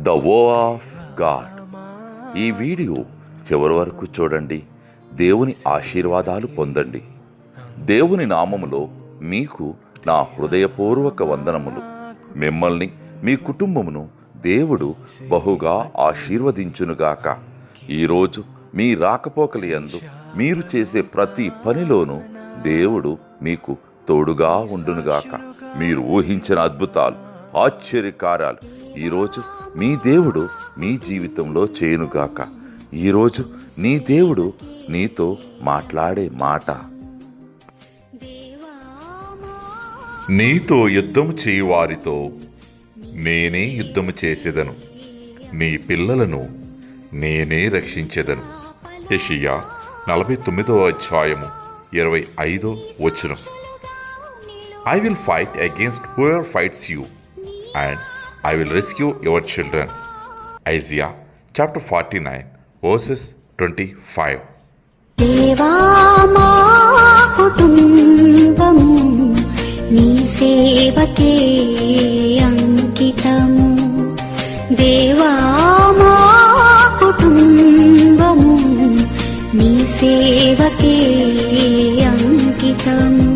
The వో of God. ఈ video చివరి వరకు చూడండి. దేవుని ఆశీర్వాదాలు పొందండి. దేవుని నామములో మీకు నా హృదయపూర్వక వందనములు. మిమ్మల్ని మీ కుటుంబమును దేవుడు బహుగా ఆశీర్వదించునుగాక. ఈరోజు మీ రాకపోకలి యందు మీరు చేసే ప్రతి పనిలోనూ దేవుడు మీకు తోడుగా ఉండునుగాక. మీరు ఊహించిన అద్భుతాలు, ఆశ్చర్యకార్యాలు ఈరోజు మీ దేవుడు మీ జీవితంలో చేయునుగాక. ఈరోజు నీ దేవుడు నీతో మాట్లాడే మాట, నీతో యుద్ధము చేయువారితో నేనే యుద్ధము చేసేదను, నీ పిల్లలను నేనే రక్షించెదను. యెషయా 49:25. I will fight against whoever fights you, and I will rescue your children. Isaiah chapter 49:25. దేవా మా కుటుంబము నీ సేవకే